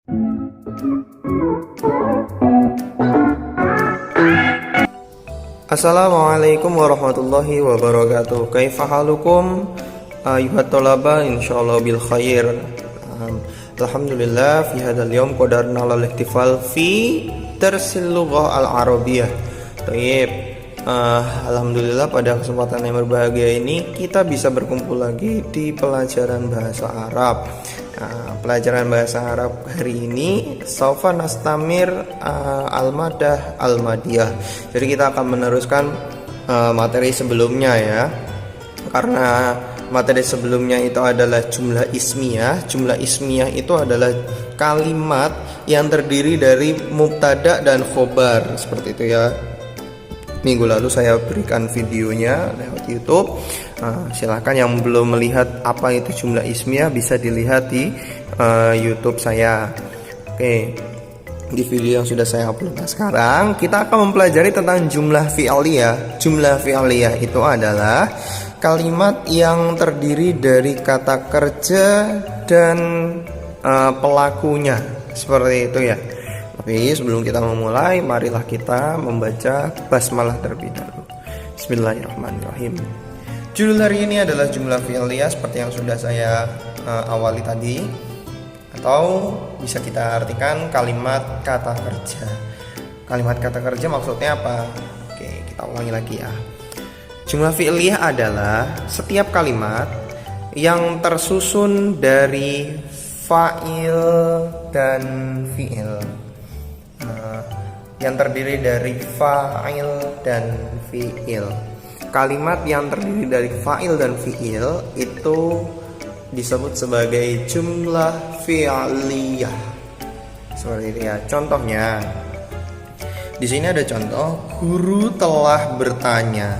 Assalamualaikum warahmatullahi wabarakatuh. Kaifa halukum ayuhat thalaba, insyaallah bil khair. Alhamdulillah fi hadzal yaum qadarna lal ihtifal fi darsil lughah al arabiyyah. Thayyib. Alhamdulillah pada kesempatan yang berbahagia ini kita bisa berkumpul lagi di pelajaran bahasa Arab. Pelajaran bahasa Arab hari ini Saufa nastamir al-madah al-madiyah. Jadi kita akan meneruskan materi sebelumnya ya. Karena materi sebelumnya itu adalah jumlah ismiyah. Jumlah ismiyah itu adalah kalimat yang terdiri dari mubtada dan khobar, seperti itu ya. Minggu lalu saya berikan videonya lewat YouTube. Silahkan yang belum melihat apa itu jumlah ismiyah bisa dilihat di YouTube saya. Oke, di video yang sudah saya upload. Nah, sekarang kita akan mempelajari tentang jumlah fi'liyah. Jumlah fi'liyah itu adalah kalimat yang terdiri dari kata kerja dan pelakunya, seperti itu ya. Tapi sebelum kita memulai, marilah kita membaca basmalah terlebih dahulu. Bismillahirrahmanirrahim. Judul hari ini adalah jumlah fi'liyah seperti yang sudah saya awali tadi, atau bisa kita artikan kalimat kata kerja. Kalimat kata kerja maksudnya apa? Oke, kita ulangi lagi ya. Jumlah fi'liyah adalah setiap kalimat yang tersusun dari fa'il dan fi'il. Yang terdiri dari fa'il dan fi'il. Kalimat yang terdiri dari fa'il dan fi'il itu disebut sebagai jumlah fi'liyah. Seperti itu ya. Contohnya, di sini ada contoh, guru telah bertanya.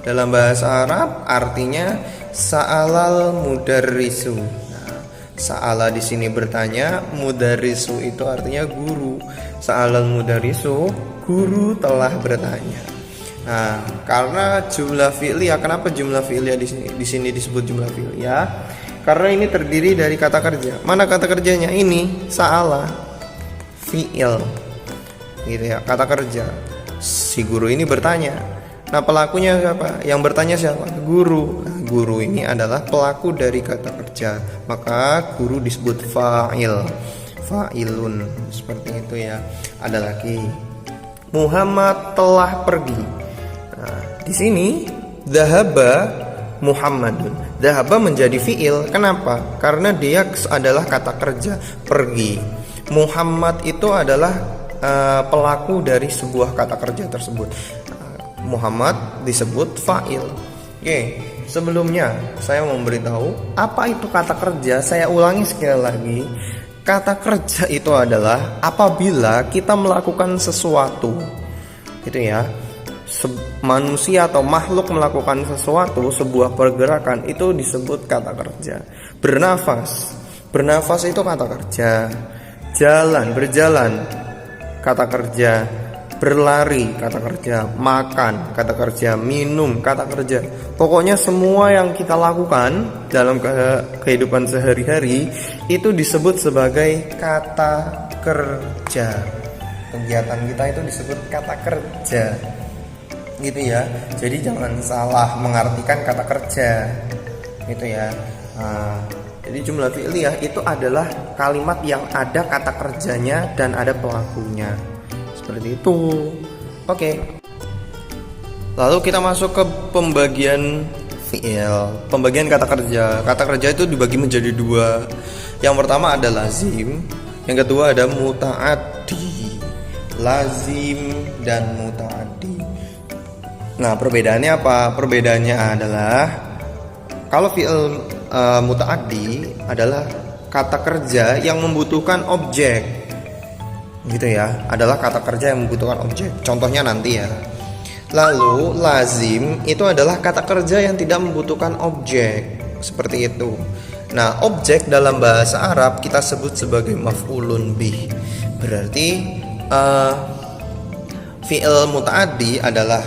Dalam bahasa Arab artinya sa'alal mudarrisu. Nah, sa'ala di sini bertanya, mudarrisu itu artinya guru. Sa'alal mudarrisu, guru telah bertanya. Nah, karena jumlah fi'liyah, kenapa jumlah fi'liyah di sini disebut jumlah fi'liyah? Karena ini terdiri dari kata kerja. Mana kata kerjanya? Ini sa'ala, fi'il. Gitu ya, kata kerja. Si guru ini bertanya. Nah, pelakunya siapa? Yang bertanya siapa? Guru. Nah, guru ini adalah pelaku dari kata kerja. Maka guru disebut fa'il. Fa'ilun, seperti itu ya. Ada lagi, Muhammad telah pergi. Nah, di sini dhahaba Muhammadun. Dhahaba menjadi fi'il. Kenapa? Karena dia adalah kata kerja, pergi. Muhammad itu adalah pelaku dari sebuah kata kerja tersebut. Muhammad disebut fa'il. Oke, sebelumnya saya memberitahu apa itu kata kerja. Saya ulangi sekali lagi. Kata kerja itu adalah apabila kita melakukan sesuatu, gitu ya. Manusia atau makhluk melakukan sesuatu, sebuah pergerakan, itu disebut kata kerja. Bernafas itu kata kerja. Berjalan, kata kerja. Berlari, kata kerja. Makan, kata kerja. Minum, kata kerja. Pokoknya semua yang kita lakukan dalam kehidupan sehari-hari itu disebut sebagai kata kerja. Kegiatan kita itu disebut kata kerja, gitu ya. Jadi jangan salah mengartikan kata kerja, gitu ya. Jadi jumlah fi'liyah itu adalah kalimat yang ada kata kerjanya dan ada pelakunya. Seperti itu. Oke. Lalu kita masuk ke pembagian fi'il. Pembagian kata kerja. Kata kerja itu dibagi menjadi dua. Yang pertama ada lazim, yang kedua ada muta'addi. Lazim dan muta'addi. Nah, perbedaannya apa? Perbedaannya adalah kalau fi'il muta'addi adalah kata kerja yang membutuhkan objek. Gitu ya, adalah kata kerja yang membutuhkan objek. Contohnya nanti ya. Lalu lazim itu adalah kata kerja yang tidak membutuhkan objek. Seperti itu. Nah, objek dalam bahasa Arab kita sebut sebagai maf'ulun bih. Berarti fi'il muta'addi adalah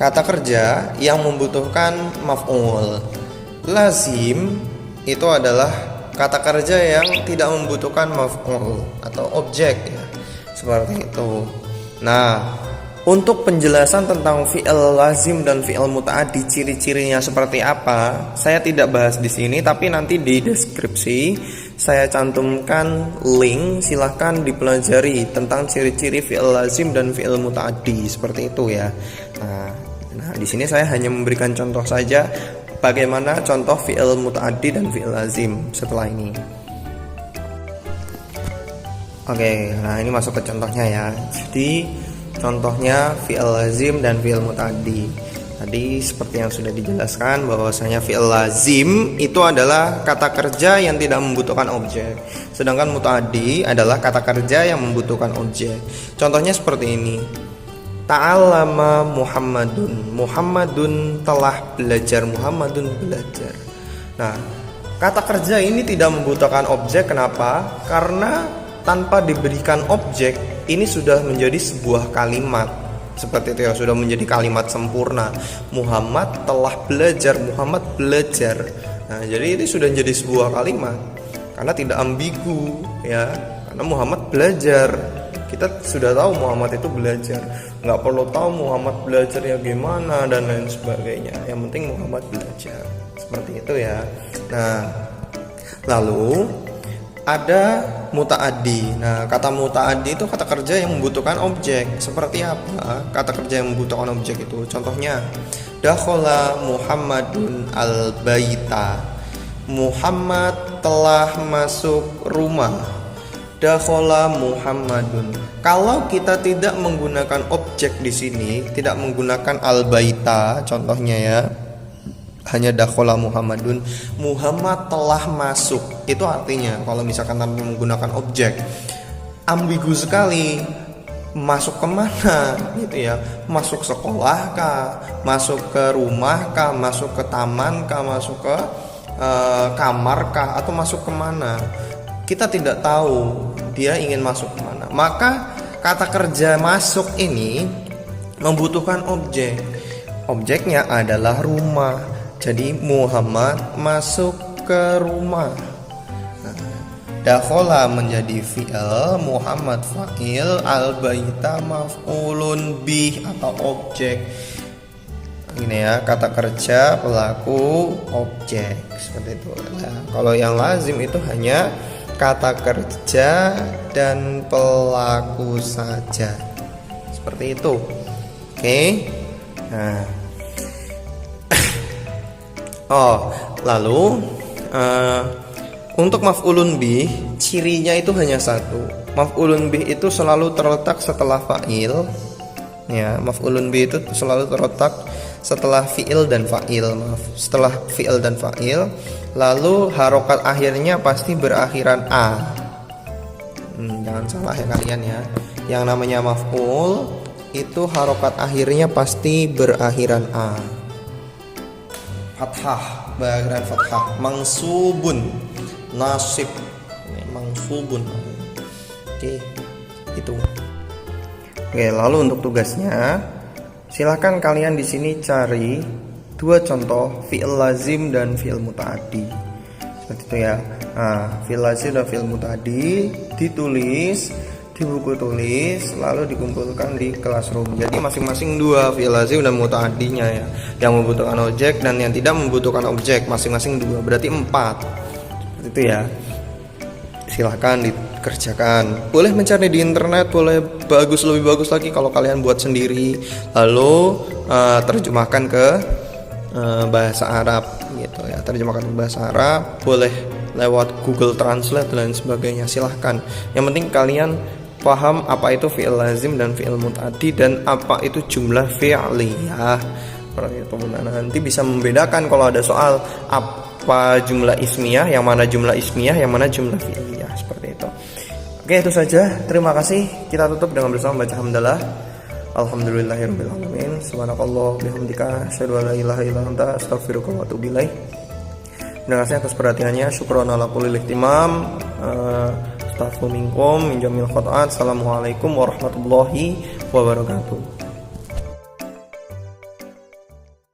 kata kerja yang membutuhkan maf'ul. Lazim itu adalah kata kerja yang tidak membutuhkan maf'ul atau objek ya. Seperti itu. Nah, untuk penjelasan tentang fi'il lazim dan fi'il muta'addi, ciri-cirinya seperti apa, saya tidak bahas di sini, tapi nanti di deskripsi saya cantumkan link, silahkan dipelajari tentang ciri-ciri fi'il lazim dan fi'il muta'addi seperti itu ya. Nah, di sini saya hanya memberikan contoh saja bagaimana contoh fi'il muta'addi dan fi'il lazim setelah ini. Oke, nah ini masuk ke contohnya ya. Jadi contohnya fi'il lazim dan fi'il muta'addi. Tadi seperti yang sudah dijelaskan bahwasanya fi'il lazim itu adalah kata kerja yang tidak membutuhkan objek. Sedangkan muta'addi adalah kata kerja yang membutuhkan objek. Contohnya seperti ini. Ta'allama Muhammadun. Muhammadun telah belajar. Muhammadun belajar. Nah, kata kerja ini tidak membutuhkan objek. Kenapa? Karena tanpa diberikan objek, ini sudah menjadi sebuah kalimat. Seperti itu ya, sudah menjadi kalimat sempurna. Muhammad telah belajar, Muhammad belajar. Nah, jadi ini sudah menjadi sebuah kalimat karena tidak ambigu ya. Karena Muhammad belajar. Kita sudah tahu Muhammad itu belajar. Nggak perlu tahu Muhammad belajar ya gimana dan lain sebagainya. Yang penting Muhammad belajar. Seperti itu ya. Nah, lalu ada muta'addi. Nah, kata muta'addi itu kata kerja yang membutuhkan objek. Seperti apa kata kerja yang membutuhkan objek itu? Contohnya, dakhala Muhammadun al-baita. Muhammad telah masuk rumah. Dakhala Muhammadun. Kalau kita tidak menggunakan objek di sini, tidak menggunakan al-baita, contohnya ya, hanya dakhala Muhammadun, Muhammad telah masuk. Itu artinya kalau misalkan tanpa menggunakan objek, ambigu sekali. Masuk kemana gitu ya? Masuk sekolah kah? Masuk ke rumah kah? Masuk ke taman kah? Masuk ke kamar kah? Atau masuk kemana? Kita tidak tahu dia ingin masuk kemana. Maka kata kerja masuk ini membutuhkan objek. Objeknya adalah rumah. Jadi Muhammad masuk ke rumah. Dakhala menjadi fi'il, Muhammad fa'il, al-baita maf'ulun bih atau objek. Ini ya, kata kerja, pelaku, objek. Seperti itu. Nah, kalau yang lazim itu hanya kata kerja dan pelaku saja. Seperti itu. Oke. Nah, lalu untuk maf'ulun bih, cirinya itu hanya satu. Maf'ulun bih itu selalu terletak setelah fa'il. Ya, maf'ulun bih itu selalu terletak setelah fi'il dan fa'il. Setelah fi'il dan fa'il, lalu harokat akhirnya pasti berakhiran a. Jangan salah ya kalian ya. Yang namanya maf'ul itu harokat akhirnya pasti berakhiran a. Fathah, berakhiran fathah. Mangsubun, nasib, mangsubun. Oke, itu. Oke, lalu untuk tugasnya, silahkan kalian di sini cari dua contoh fi'il lazim dan fi'il muta'addi. Seperti itu ya. Nah, fi'il lazim dan fi'il muta'addi ditulis di buku tulis, lalu dikumpulkan di classroom. Jadi masing-masing dua fi'il lazim dan muta'addinya ya, yang membutuhkan objek dan yang tidak membutuhkan objek, masing-masing dua, berarti 4. Seperti itu ya. Silahkan dikerjakan. Boleh mencari di internet, boleh lebih bagus lagi kalau kalian buat sendiri, lalu terjemahkan ke bahasa Arab gitu ya. Terjemahkan ke bahasa Arab, boleh lewat Google Translate dan lain sebagainya. Silahkan. Yang penting kalian paham apa itu fi'il lazim dan fi'il muta'addi dan apa itu jumlah fi'liyah. Nanti bisa membedakan kalau ada soal apa jumlah ismiyah, yang mana jumlah ismiyah, yang mana jumlah fi'liyah, seperti itu. Oke, itu saja. Terima kasih. Kita tutup dengan bersama baca hamdalah. Alhamdulillahirabbil alamin. Subhanakallah bihamdika asyhadu an la ilaha illa anta astaghfiruka wa atubu ilaik. Terima kasih atas perhatiannya. Syukron ala kulli ihtimam. Astaghfiru minkum min jamil khata'at. Assalamualaikum warahmatullahi wabarakatuh.